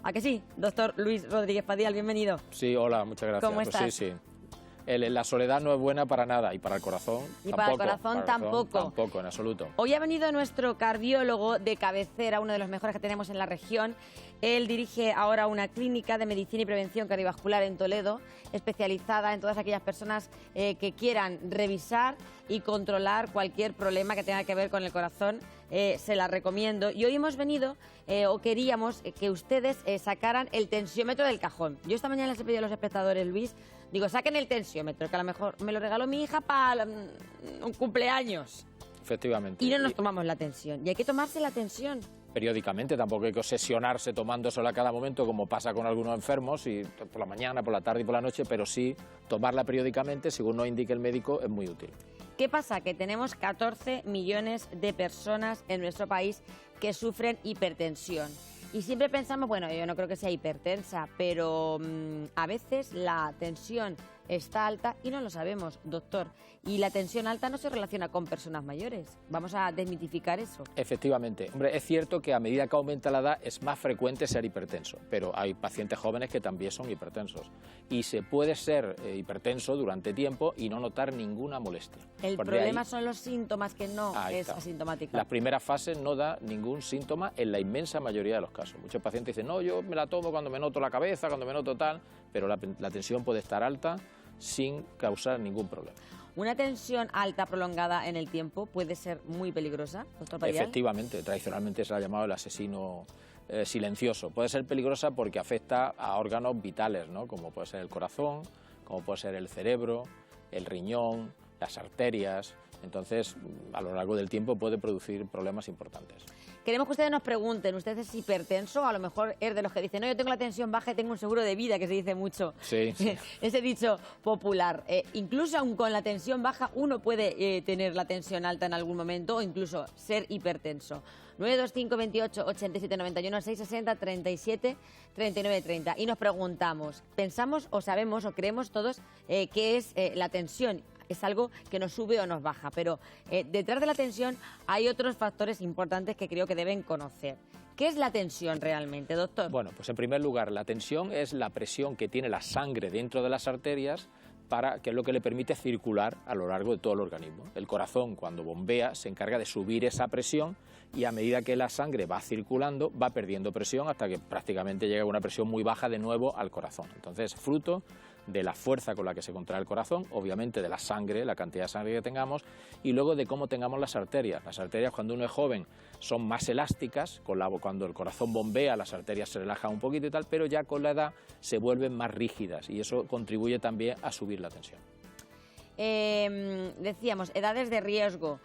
¿A que sí? Doctor Luis Rodríguez Padial, bienvenido. Sí, hola, muchas gracias. ¿Cómo estás? Pues sí. La soledad no es buena para nada, y para el corazón y tampoco. Para el corazón tampoco. Tampoco, en absoluto. Hoy ha venido nuestro cardiólogo de cabecera, uno de los mejores que tenemos en la región. Él dirige ahora una clínica de medicina y prevención cardiovascular en Toledo, especializada en todas aquellas personas que quieran revisar y controlar cualquier problema que tenga que ver con el corazón. Se la recomiendo. Y hoy hemos venido, o queríamos, que ustedes sacaran el tensiómetro del cajón. Yo esta mañana les he pedido a los espectadores, Luis, digo, saquen el tensiómetro, que a lo mejor me lo regaló mi hija para un cumpleaños. Efectivamente. Y no nos tomamos la tensión. Y hay que tomarse la tensión. Periódicamente, tampoco hay que obsesionarse tomándosela a cada momento, como pasa con algunos enfermos, y por la mañana, por la tarde y por la noche, pero sí tomarla periódicamente, según nos indique el médico, es muy útil. ¿Qué pasa? Que tenemos 14 millones de personas en nuestro país que sufren hipertensión. Y siempre pensamos, bueno, yo no creo que sea hipertensa, pero a veces la tensión está alta y no lo sabemos, doctor. Y la tensión alta no se relaciona con personas mayores. Vamos a desmitificar eso. Efectivamente. Hombre, es cierto que a medida que aumenta la edad es más frecuente ser hipertenso, pero hay pacientes jóvenes que también son hipertensos. Y se puede ser hipertenso durante tiempo y no notar ninguna molestia. El problema son los síntomas, que no es asintomática. Las primeras fases no da ningún síntoma en la inmensa mayoría de los casos. Muchos pacientes dicen, no, yo me la tomo cuando me noto la cabeza, cuando me noto tal, pero la tensión puede estar alta sin causar ningún problema. ¿Una tensión alta prolongada en el tiempo puede ser muy peligrosa, doctor Padial? Efectivamente, tradicionalmente se ha llamado el asesino silencioso. Puede ser peligrosa porque afecta a órganos vitales, ¿no? Como puede ser el corazón, como puede ser el cerebro, el riñón, las arterias. Entonces, a lo largo del tiempo puede producir problemas importantes. Queremos que ustedes nos pregunten, ¿usted es hipertenso? A lo mejor es de los que dicen, no, yo tengo la tensión baja y tengo un seguro de vida, que se dice mucho. Sí, sí. Ese dicho popular. Incluso aun con la tensión baja, uno puede tener la tensión alta en algún momento o incluso ser hipertenso. 925 28 87 91 660 37 39 30. Y nos preguntamos, ¿pensamos o sabemos o creemos todos qué es la tensión? Es algo que nos sube o nos baja, pero detrás de la tensión hay otros factores importantes que creo que deben conocer. ¿Qué es la tensión realmente, doctor? Bueno, pues en primer lugar, la tensión es la presión que tiene la sangre dentro de las arterias, que es lo que le permite circular a lo largo de todo el organismo. El corazón, cuando bombea, se encarga de subir esa presión y a medida que la sangre va circulando, va perdiendo presión hasta que prácticamente llega a una presión muy baja de nuevo al corazón. Entonces, fruto de la fuerza con la que se contrae el corazón, obviamente de la sangre, la cantidad de sangre que tengamos, y luego de cómo tengamos las arterias. Las arterias, cuando uno es joven, son más elásticas, cuando el corazón bombea, las arterias se relajan un poquito y tal, pero ya con la edad se vuelven más rígidas y eso contribuye también a subir la tensión. Decíamos, edades de riesgo.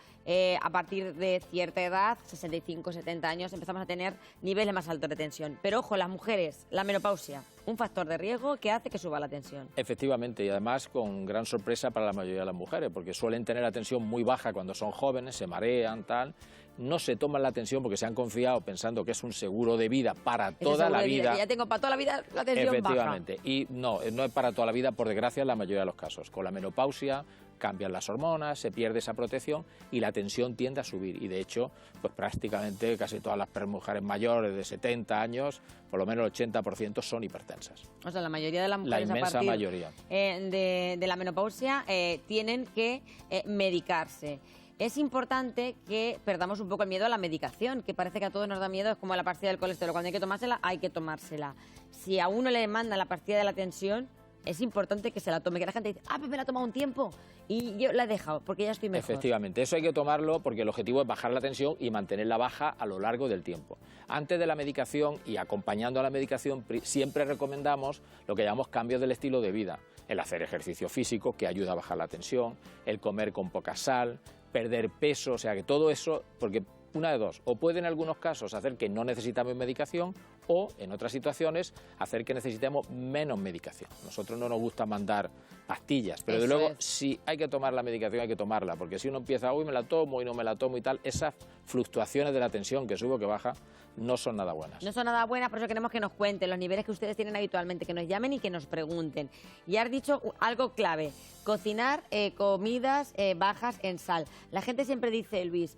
A partir de cierta edad, 65, 70 años, empezamos a tener niveles más altos de tensión. Pero ojo, las mujeres, la menopausia, un factor de riesgo que hace que suba la tensión. Efectivamente, y además con gran sorpresa para la mayoría de las mujeres, porque suelen tener la tensión muy baja cuando son jóvenes, se marean, tal. No se toman la tensión porque se han confiado pensando que es un seguro de vida para toda la vida. Ya tengo para toda la vida la tensión efectivamente, baja. Y no es para toda la vida, por desgracia, en la mayoría de los casos. Con la menopausia cambian las hormonas, se pierde esa protección y la tensión tiende a subir. Y de hecho, pues prácticamente casi todas las mujeres mayores de 70 años, por lo menos el 80% son hipertensas. O sea, la mayoría de las mujeres la inmensa mayoría de la menopausia tienen que medicarse. Es importante que perdamos un poco el miedo a la medicación, que parece que a todos nos da miedo, es como la pastilla del colesterol. Cuando hay que tomársela, hay que tomársela. Si a uno le mandan la pastilla de la tensión, es importante que se la tome, que la gente dice, pues me la he tomado un tiempo y yo la he dejado porque ya estoy mejor. Efectivamente, eso hay que tomarlo porque el objetivo es bajar la tensión y mantenerla baja a lo largo del tiempo. Antes de la medicación y acompañando a la medicación siempre recomendamos lo que llamamos cambios del estilo de vida. El hacer ejercicio físico, que ayuda a bajar la tensión, el comer con poca sal, perder peso, o sea que todo eso, porque una de dos, o puede en algunos casos hacer que no necesitamos medicación o en otras situaciones hacer que necesitemos menos medicación. Nosotros no nos gusta mandar pastillas, pero de luego si hay que tomar la medicación hay que tomarla, porque si uno empieza, hoy me la tomo y no me la tomo y tal, esas fluctuaciones de la tensión que sube o que baja no son nada buenas. No son nada buenas, por eso queremos que nos cuenten los niveles que ustedes tienen habitualmente, que nos llamen y que nos pregunten. Y has dicho algo clave, cocinar comidas bajas en sal. La gente siempre dice, Luis,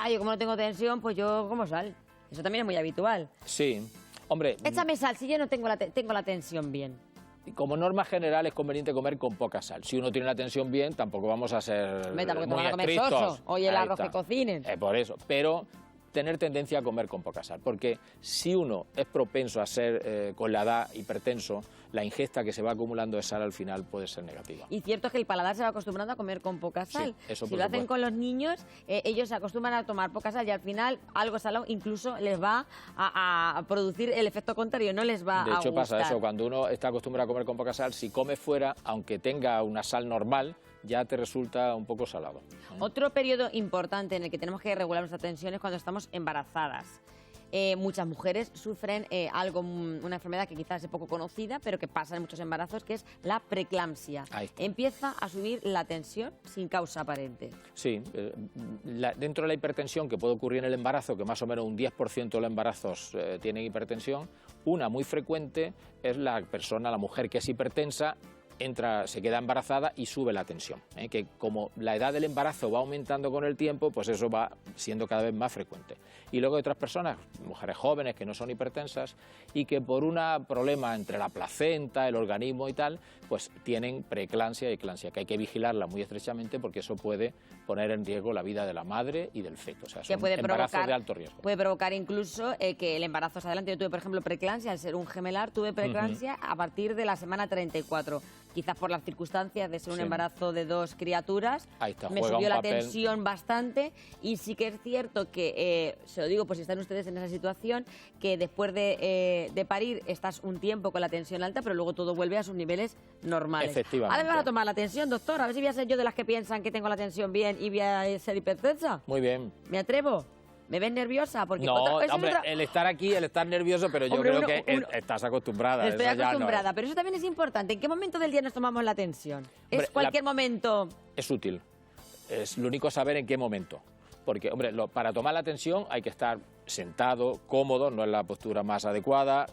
yo como no tengo tensión, pues yo como sal. Eso también es muy habitual. Sí. Hombre, Échame sal, si yo no tengo la tensión bien. como norma general es conveniente comer con poca sal. Si uno tiene la tensión bien, tampoco vamos a ser Vete, porque te muy van a comer estrictos. soso. Oye, el Ahí arroz está. que cocinen. Por eso, pero tener tendencia a comer con poca sal, porque si uno es propenso a ser, con la edad, hipertenso, la ingesta que se va acumulando de sal al final puede ser negativa. Y cierto es que el paladar se va acostumbrando a comer con poca sal. eso Si por lo hacen supuesto. con los niños, ellos se acostumbran a tomar poca sal y al final algo salado incluso les va a producir el efecto contrario, no les va a De hecho pasa gustar. eso, cuando uno está acostumbrado a comer con poca sal, si come fuera, aunque tenga una sal normal, ya te resulta un poco salado. Otro periodo importante en el que tenemos que regular nuestra tensión es cuando estamos embarazadas. Muchas mujeres sufren una enfermedad que quizás es poco conocida, pero que pasa en muchos embarazos, que es la preeclampsia. Ahí está. Empieza a subir la tensión sin causa aparente. Sí, dentro de la hipertensión que puede ocurrir en el embarazo, que más o menos un 10% de los embarazos tienen hipertensión, una muy frecuente es la mujer que es hipertensa, se queda embarazada y sube la tensión, que como la edad del embarazo va aumentando con el tiempo, pues eso va siendo cada vez más frecuente. Y luego hay otras personas, mujeres jóvenes que no son hipertensas y que por un problema entre la placenta, el organismo y tal, pues tienen preeclampsia y eclampsia, que hay que vigilarla muy estrechamente porque eso puede poner en riesgo la vida de la madre y del feto. O sea, son embarazos de alto riesgo. Puede provocar incluso que el embarazo se adelante. Yo tuve, por ejemplo, preeclampsia, al ser un gemelar, tuve preeclampsia a partir de la semana 34. Quizás por las circunstancias de ser un embarazo de 2 criaturas, Ahí está, me juega subió un la papel. tensión bastante y sí que es cierto que, se lo digo por si están ustedes en esa situación, que después de parir estás un tiempo con la tensión alta, pero luego todo vuelve a sus niveles normales. Efectivamente. Ahora me van a tomar la tensión, doctor, a ver si voy a ser yo de las que piensan que tengo la tensión bien y voy a ser hipertensa. Muy bien. ¿Me atrevo? ¿Me ves nerviosa? Porque No, eso es hombre, otra- el estar aquí, el estar nervioso, pero yo Hombre, creo uno- que uno- estás acostumbrada. Estoy eso ya no es. acostumbrada, pero eso también es importante. ¿En qué momento del día nos tomamos la tensión? Hombre, ¿Es cualquier momento? Es útil. Es lo único saber en qué momento. Porque, hombre, para tomar la tensión hay que estar sentado, cómodo, no es la postura más adecuada,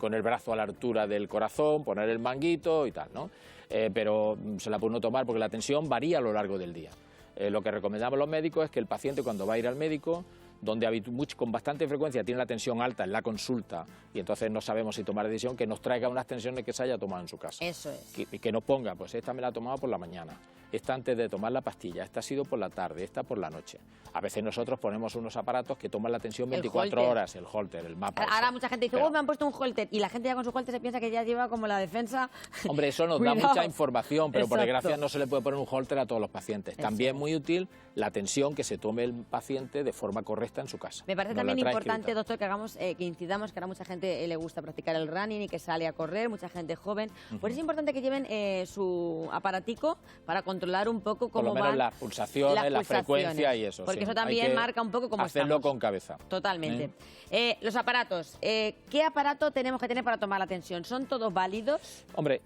con el brazo a la altura del corazón, poner el manguito y tal, ¿no? Pero se la puede uno tomar porque la tensión varía a lo largo del día. Lo que recomendamos los médicos es que el paciente, cuando va a ir al médico, donde con bastante frecuencia tiene la tensión alta en la consulta y entonces no sabemos si tomar decisión, que nos traiga unas tensiones que se haya tomado en su casa. Eso es. Que nos ponga, pues esta me la he tomado por la mañana, esta antes de tomar la pastilla, esta ha sido por la tarde, esta por la noche. A veces nosotros ponemos unos aparatos que toman la tensión 24 Holter. horas, el Holter, el mapa. Ahora ese. mucha gente dice, Pero, me han puesto un holter, y la gente ya con su holter se piensa que ya lleva como la defensa. hombre, eso nos da Cuidado. mucha información, pero por Exacto. desgracia no se le puede poner un Holter a todos los pacientes. Eso También es. muy útil la tensión que se tome el paciente de forma correcta en su casa. Me parece Nos la también trae importante, escrita. doctor, que hagamos, que incidamos, que ahora mucha gente le gusta practicar el running y que sale a correr, mucha gente joven. Pues es importante que lleven su aparatico para controlar un poco Por cómo lo menos van las pulsaciones, la frecuencia y eso. Porque sí. eso Hay también que marca un poco cómo hacerlo estamos. con cabeza. Totalmente. Los aparatos. ¿Qué aparato tenemos que tener para tomar la tensión? ¿Son todos válidos? Hombre,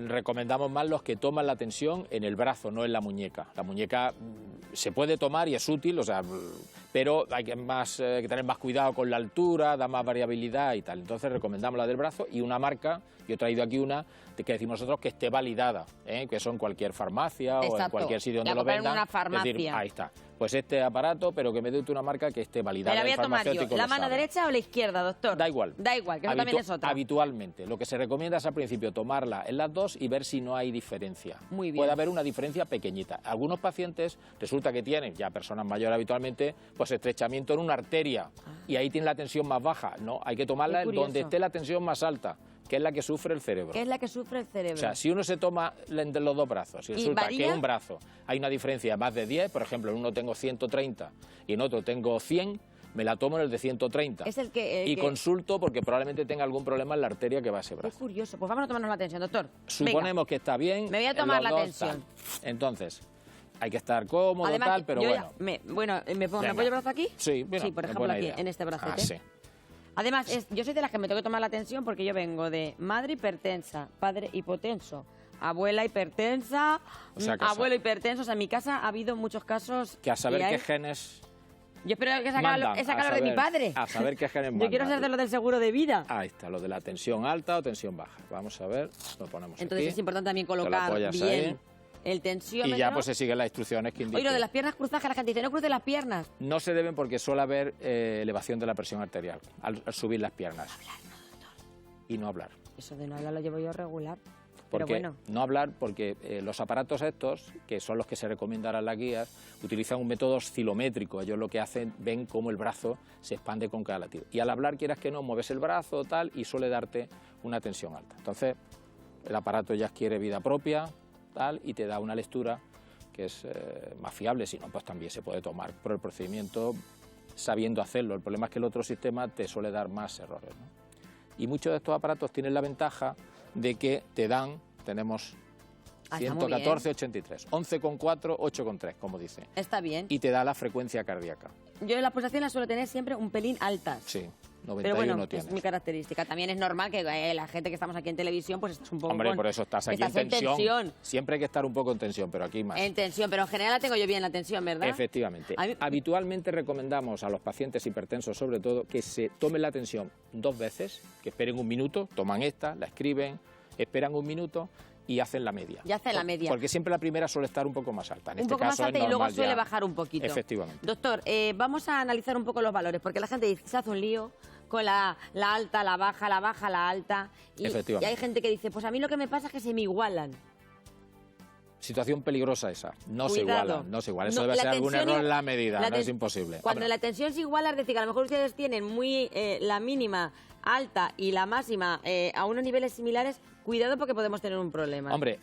recomendamos más los que toman la tensión en el brazo, no en la muñeca. La muñeca se puede tomar y es útil, o sea, pero hay que tener más cuidado con la altura, da más variabilidad y tal. Entonces recomendamos la del brazo y una marca, yo he traído aquí una que decimos nosotros que esté validada, que son en cualquier farmacia o en Exacto. cualquier sitio donde La lo comprar en vendan. una Es decir, farmacia. ahí está. Pues este aparato, pero que me dé una marca que esté ¿Me validada. la voy el a tomar yo? farmacéutico ¿La lo mano sabe. derecha o la izquierda, doctor? Da igual. Da igual, que eso también es otra. Habitualmente. Lo que se recomienda es al principio tomarla en las dos y ver si no hay diferencia. Muy bien. Puede haber una diferencia pequeñita. Algunos pacientes resulta que tienen, ya personas mayores habitualmente, pues estrechamiento en una arteria y ahí tienen la tensión más baja. No, hay que tomarla Qué en curioso. donde esté la tensión más alta, que es la que sufre el cerebro. ¿Qué es la que sufre el cerebro? O sea, si uno se toma entre los dos brazos y resulta varía? que en un brazo hay una diferencia de más de 10, por ejemplo, en uno tengo 130 y en otro tengo 100, me la tomo en el de 130. Es el que... Y consulto porque probablemente tenga algún problema en la arteria que va a ese Qué brazo. curioso. Pues vamos a tomarnos la tensión, doctor. Suponemos que está bien. Me voy a en tomar los la dos, tensión. tal. Entonces, hay que estar cómodo, Además, tal, pero yo bueno. ¿me apoyo Venga. el brazo aquí? Sí, bueno, Sí, por es ejemplo, buena aquí, idea. en este bracete. Ah, sí. Además, yo soy de las que me tengo que tomar la tensión porque yo vengo de madre hipertensa, padre hipotenso, abuela hipertensa, O sea, que abuelo hipertenso. O sea, en mi casa ha habido muchos casos... Que a saber y hay- qué genes Yo espero que mandan. sacar lo de mi padre. A saber qué genes Yo quiero mandan. ser de lo del seguro de vida. Ahí está, lo de la tensión alta o tensión baja. Vamos a ver, lo ponemos Entonces aquí. es importante también Te lo colocar apoyas bien ahí. el tensiómetro. Y ya pues se siguen las instrucciones que indican. Oye, lo de las piernas cruzadas, que la gente dice, no cruce las piernas. No se deben porque suele haber elevación de la presión arterial al subir las piernas. y no hablar. Eso de no hablar lo llevo yo regular. Pero Porque bueno. no hablar, porque los aparatos estos, que son los que se recomiendan en las guías, utilizan un método oscilométrico. Ellos lo que hacen, ven cómo el brazo se expande con cada latido. Y al hablar, quieras que no, mueves el brazo tal y suele darte una tensión alta. Entonces, el aparato ya adquiere vida propia tal y te da una lectura que es más fiable. Si no, pues también se puede tomar por el procedimiento sabiendo hacerlo. El problema es que el otro sistema te suele dar más errores, ¿no? Y muchos de estos aparatos tienen la ventaja de que te dan, tenemos 114,83, 11,4, 8,3, como dice. Está bien. Y te da la frecuencia cardíaca. Yo las pulsaciones las suelo tener siempre un pelín altas. Sí, 91 pero bueno, tienes. es mi característica. También es normal que la gente que estamos aquí en televisión, pues estás un poco Hombre, por eso estás aquí en tensión. Siempre hay que estar un poco en tensión, pero aquí más. En tensión, pero en general la tengo yo bien la tensión, ¿verdad? Efectivamente. Habitualmente recomendamos a los pacientes hipertensos, sobre todo, que se tomen la tensión 2 veces, que esperen 1 minuto, toman esta, la escriben, esperan 1 minuto y hacen la media. Ya hacen la media. Porque siempre la primera suele estar un poco más alta. En un este poco caso más alta es y luego normal suele ya. bajar un poquito. Efectivamente. Doctor, vamos a analizar un poco los valores, porque la gente dice, se hace un lío con la alta, la baja, la alta. Y hay gente que dice, pues a mí lo que me pasa es que se me igualan. Situación peligrosa esa. No Cuidado. se igualan, no se igualan. Eso debe ser algún error en la medida, no es imposible. Cuando la tensión se iguala, es decir, que a lo mejor ustedes tienen muy la mínima alta y la máxima a unos niveles similares, cuidado porque podemos tener un problema. Hombre,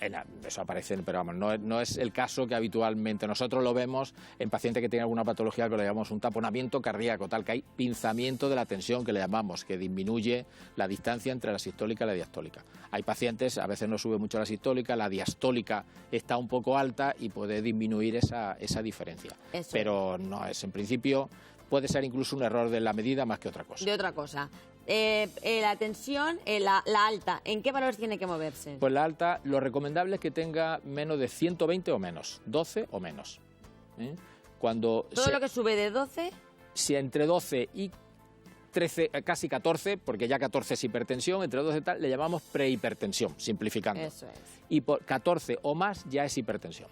eso aparece, pero vamos, no es el caso que habitualmente nosotros lo vemos en pacientes que tienen alguna patología que le llamamos un taponamiento cardíaco, tal que hay pinzamiento de la tensión que le llamamos, que disminuye la distancia entre la sistólica y la diastólica. Hay pacientes, a veces no sube mucho la sistólica, la diastólica está un poco alta y puede disminuir esa diferencia. Eso. Pero no es, en principio, puede ser incluso un error de la medida más que otra cosa. De otra cosa. La tensión, la alta, ¿en qué valores tiene que moverse? Pues la alta, lo recomendable es que tenga menos de 120 o menos, 12 o menos. Cuando todo lo que sube de 12... Si entre 12 y 13, casi 14, porque ya 14 es hipertensión, entre 12 y tal, le llamamos prehipertensión, simplificando. Eso es. Y por 14 o más ya es hipertensión.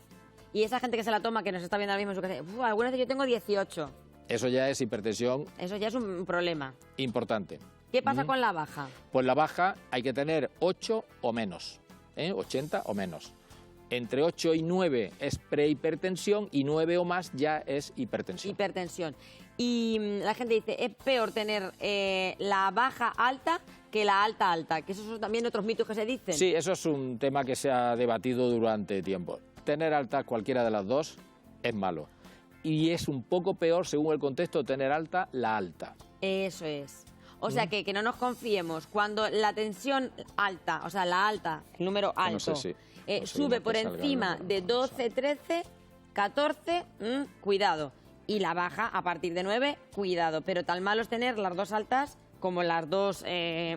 Y esa gente que se la toma, que nos está viendo ahora mismo en su casa, algunas veces yo tengo 18. Eso ya es hipertensión. Eso ya es un problema. Importante. ¿Qué pasa con la baja? Pues la baja hay que tener 8 o menos, 80 o menos. Entre 8 y 9 es prehipertensión y 9 o más ya es hipertensión. Hipertensión. Y la gente dice, es peor tener la baja alta que la alta alta, que esos son también otros mitos que se dicen. Sí, eso es un tema que se ha debatido durante tiempo. Tener alta cualquiera de las dos es malo. Y es un poco peor, según el contexto, tener alta la alta. Eso es. O sea que no nos confiemos. Cuando la tensión alta, o sea, la alta, el número alto, sube por encima de 12, 13, 14, cuidado. Y la baja a partir de 9, cuidado. Pero tan malo es tener las dos altas como las dos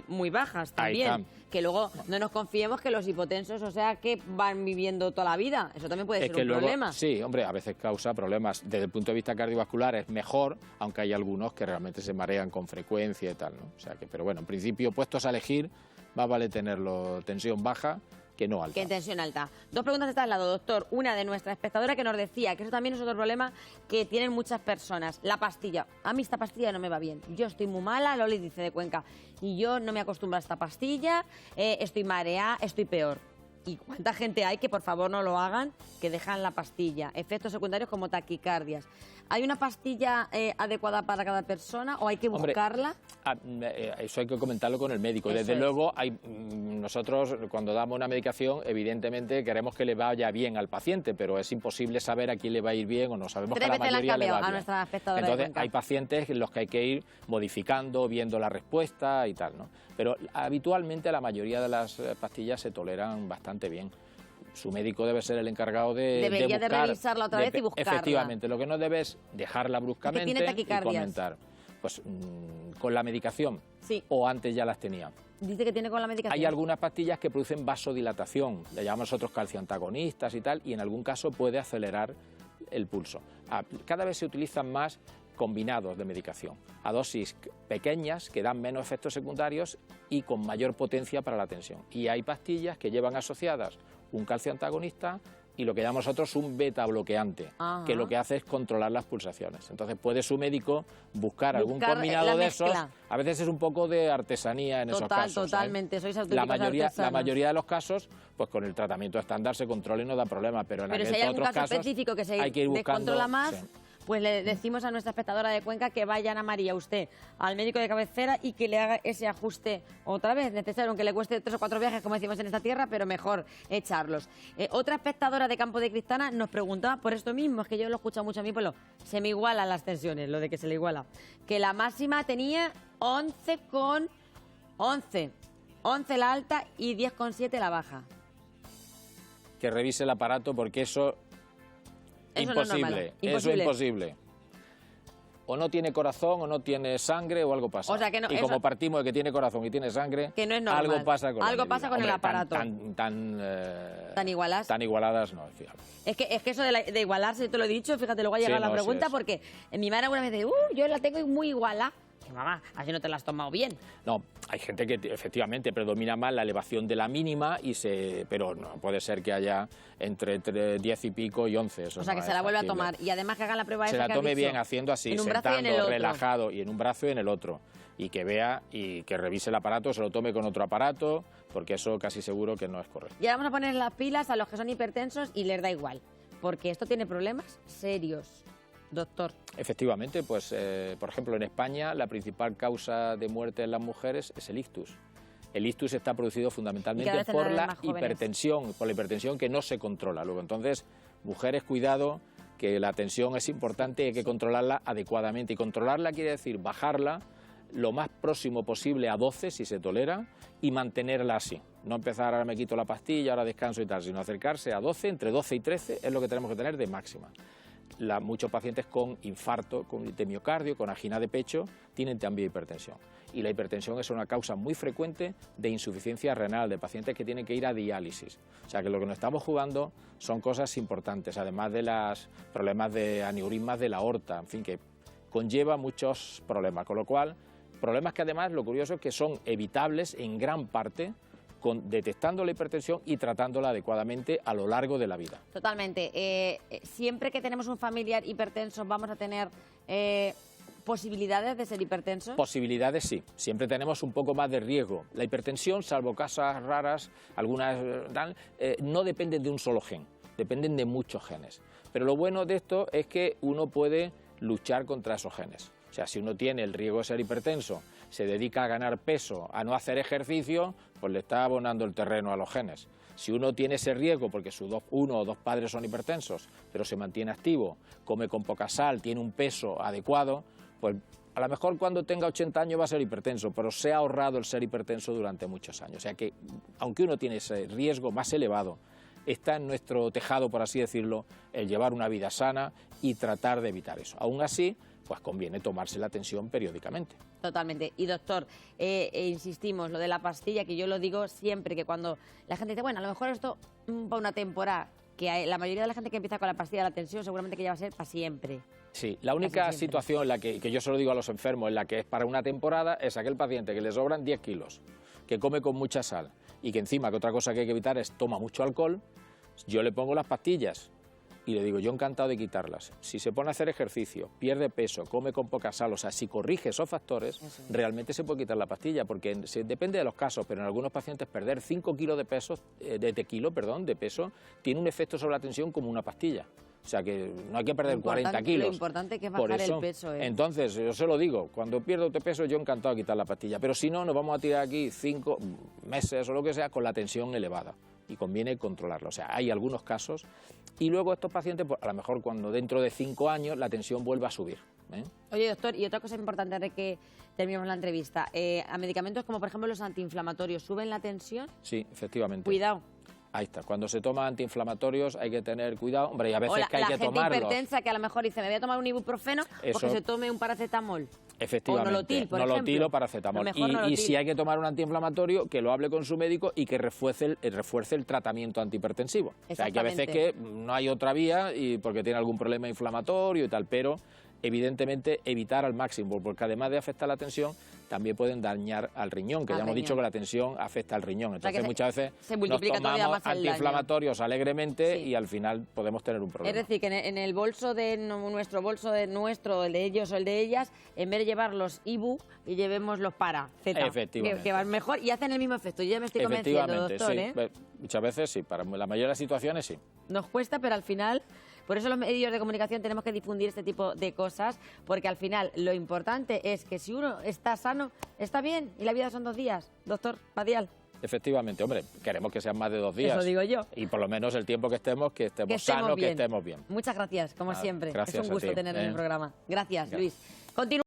muy bajas también. Que luego no nos confiemos que los hipotensos, o sea, que van viviendo toda la vida. Eso también puede ser un problema. Sí, hombre, a veces causa problemas. Desde el punto de vista cardiovascular es mejor, aunque hay algunos que realmente se marean con frecuencia y tal, ¿no? O sea que, pero bueno, en principio, puestos a elegir, más vale tenerlo tensión baja que no alta. Que tensión alta. Dos preguntas está al lado, doctor. Una de nuestra espectadora que nos decía que eso también es otro problema que tienen muchas personas. La pastilla. A mí esta pastilla no me va bien. Yo estoy muy mala, Loli dice de Cuenca, y yo no me acostumbro a esta pastilla, estoy mareada, estoy peor. ¿Y cuánta gente hay que por favor no lo hagan, que dejan la pastilla? Efectos secundarios como taquicardias. ¿Hay una pastilla adecuada para cada persona o hay que buscarla? Hombre, eso hay que comentarlo con el médico. Desde luego, nosotros cuando damos una medicación, evidentemente queremos que le vaya bien al paciente, pero es imposible saber a quién le va a ir bien o no. Sabemos que a la mayoría le va bien. Nuestra espectadora. Entonces, hay pacientes en los que hay que ir modificando, viendo la respuesta y tal, ¿no? Pero habitualmente la mayoría de las pastillas se toleran bastante bien. Su médico debe ser el encargado de revisarla otra vez y buscarla. Efectivamente, lo que no debe es dejarla bruscamente y comentar. Pues con la medicación, o antes ya las tenía. Dice que tiene con la medicación. Hay algunas pastillas que producen vasodilatación, le llamamos nosotros calcioantagonistas y tal, y en algún caso puede acelerar el pulso. Cada vez se utilizan más combinados de medicación, a dosis pequeñas que dan menos efectos secundarios y con mayor potencia para la tensión. Y hay pastillas que llevan asociadas un calcioantagonista y lo que llamamos nosotros un beta bloqueante, que lo que hace es controlar las pulsaciones. Entonces puede su médico buscar algún combinado de esos. A veces es un poco de artesanía en esos casos. Totalmente, sois auténticos la mayoría de los casos, pues con el tratamiento estándar se controla y no da problema, pero en si hay algún otros caso casos específico que se hay que ir buscando, descontrola más, pues le decimos a nuestra espectadora de Cuenca que vaya Ana María usted al médico de cabecera y que le haga ese ajuste otra vez necesario, aunque le cueste 3 o 4 viajes, como decimos en esta tierra, pero mejor echarlos. Otra espectadora de Campo de Cristana nos preguntaba por esto mismo, es que yo lo he escuchado mucho a mí, pues se me igualan las tensiones, lo de que se le iguala. Que la máxima tenía 11 la alta y 10,7 la baja. Que revise el aparato porque eso imposible, no eso es imposible. O no tiene corazón, o no tiene sangre, o algo pasa. O sea que no, y como partimos de que tiene corazón y tiene sangre, que no es normal. Algo pasa con el aparato. Tan igualadas. Tan igualadas no, fíjate. Es que eso de igualarse, te lo he dicho, fíjate, luego ha llegado la pregunta, porque mi madre alguna vez dice, yo la tengo muy igualada. Mamá, así no te la has tomado bien. No, hay gente que efectivamente predomina más la elevación de la mínima, pero no puede ser que haya entre 10 y pico y 11. Eso o sea, no que se la vuelve a tomar. Y además que haga la prueba esa que se la tome bien haciendo así, sentando, relajado y en un brazo y en el otro. Y que vea y que revise el aparato, se lo tome con otro aparato, porque eso casi seguro que no es correcto. Y ahora vamos a poner las pilas a los que son hipertensos y les da igual, porque esto tiene problemas serios. Doctor. Efectivamente, pues por ejemplo en España la principal causa de muerte en las mujeres es el ictus. El ictus está producido fundamentalmente por la hipertensión que no se controla. Luego entonces, mujeres, cuidado, que la tensión es importante y hay que controlarla adecuadamente. Y controlarla quiere decir bajarla lo más próximo posible a 12 si se tolera y mantenerla así. No empezar, ahora me quito la pastilla, ahora descanso y tal, sino acercarse a 12, entre 12 y 13 es lo que tenemos que tener de máxima. Muchos pacientes con infarto, de miocardio, con angina de pecho, tienen también hipertensión. Y la hipertensión es una causa muy frecuente de insuficiencia renal, de pacientes que tienen que ir a diálisis. O sea que lo que nos estamos jugando son cosas importantes, además de los problemas de aneurismas de la aorta, en fin, que conlleva muchos problemas. Con lo cual, problemas que además, lo curioso es que son evitables en gran parte detectando la hipertensión y tratándola adecuadamente a lo largo de la vida. Totalmente. Siempre que tenemos un familiar hipertenso, ¿vamos a tener posibilidades de ser hipertensos? Posibilidades sí. Siempre tenemos un poco más de riesgo. La hipertensión, salvo casos raras, algunas no dependen de un solo gen, dependen de muchos genes. Pero lo bueno de esto es que uno puede luchar contra esos genes. O sea, si uno tiene el riesgo de ser hipertenso, se dedica a ganar peso, a no hacer ejercicio, pues le está abonando el terreno a los genes. Si uno tiene ese riesgo porque uno o dos padres son hipertensos, pero se mantiene activo, come con poca sal, tiene un peso adecuado, pues a lo mejor cuando tenga 80 años va a ser hipertenso, pero se ha ahorrado el ser hipertenso durante muchos años. O sea que, aunque uno tiene ese riesgo más elevado, está en nuestro tejado, por así decirlo, el llevar una vida sana y tratar de evitar eso. Aún así, pues conviene tomarse la tensión periódicamente. Totalmente. Y doctor, insistimos, lo de la pastilla, que yo lo digo siempre, que cuando la gente dice, bueno, a lo mejor esto para una temporada, que la mayoría de la gente que empieza con la pastilla de la tensión seguramente que ya va a ser para siempre. Sí, la única situación en la que yo se lo digo a los enfermos, en la que es para una temporada, es aquel paciente que le sobran 10 kilos, que come con mucha sal y que encima, que otra cosa que hay que evitar es toma mucho alcohol. Yo le pongo las pastillas y le digo, yo encantado de quitarlas. Si se pone a hacer ejercicio, pierde peso, come con poca sal, o sea, si corrige esos factores, realmente se puede quitar la pastilla, porque depende de los casos, pero en algunos pacientes perder 5 kilos de peso, de peso, tiene un efecto sobre la tensión como una pastilla. O sea, que no hay que perder 40 kilos. Lo importante que es bajar el peso. Entonces, yo se lo digo, cuando pierdo de peso, yo encantado de quitar la pastilla, pero si no, nos vamos a tirar aquí 5 meses o lo que sea con la tensión elevada. Y conviene controlarlo. O sea, hay algunos casos. Y luego estos pacientes, pues, a lo mejor cuando dentro de 5 años la tensión vuelva a subir. Oye, doctor, y otra cosa importante antes de que terminemos la entrevista. A medicamentos como, por ejemplo, los antiinflamatorios, ¿suben la tensión? Sí, efectivamente. Cuidado. Ahí está. Cuando se toma antiinflamatorios hay que tener cuidado. Hombre, y a veces que hay que tomarlos. La gente hipertensa que a lo mejor dice, me voy a tomar un ibuprofeno porque se tome un paracetamol. Efectivamente. O nolotil, por nolotil ejemplo. O paracetamol. Nolotil. Y si hay que tomar un antiinflamatorio, que lo hable con su médico y que refuerce el tratamiento antihipertensivo. O sea, que a veces que no hay otra vía y porque tiene algún problema inflamatorio y tal, pero evidentemente evitar al máximo, porque además de afectar la tensión, también pueden dañar al riñón, que Al ya hemos riñón. dicho que la tensión afecta al riñón. Entonces que muchas veces se nos multiplica todavía tomamos más el daño. antiinflamatorios alegremente Sí. y al final podemos tener un problema. Es decir, que en el bolso de nuestro bolso de nuestro, el de ellos o el de ellas, en vez de llevar los ibu, y llevemos los para Z, Efectivamente. que van mejor y hacen el mismo efecto. Yo ya me estoy convenciendo, Efectivamente, doctor, sí. ¿eh? Muchas veces sí, para la mayoría de las situaciones sí. Nos cuesta, pero al final, por eso los medios de comunicación tenemos que difundir este tipo de cosas, porque al final lo importante es que si uno está sano, está bien, y la vida son 2 días, doctor Badial. Efectivamente, hombre, queremos que sean más de 2 días. Eso digo yo. Y por lo menos el tiempo que estemos sanos, que estemos bien. Muchas gracias, como Nada, siempre. gracias Es un a gusto ti, tenerlo en el programa. Gracias, Ya. Luis. Continúa.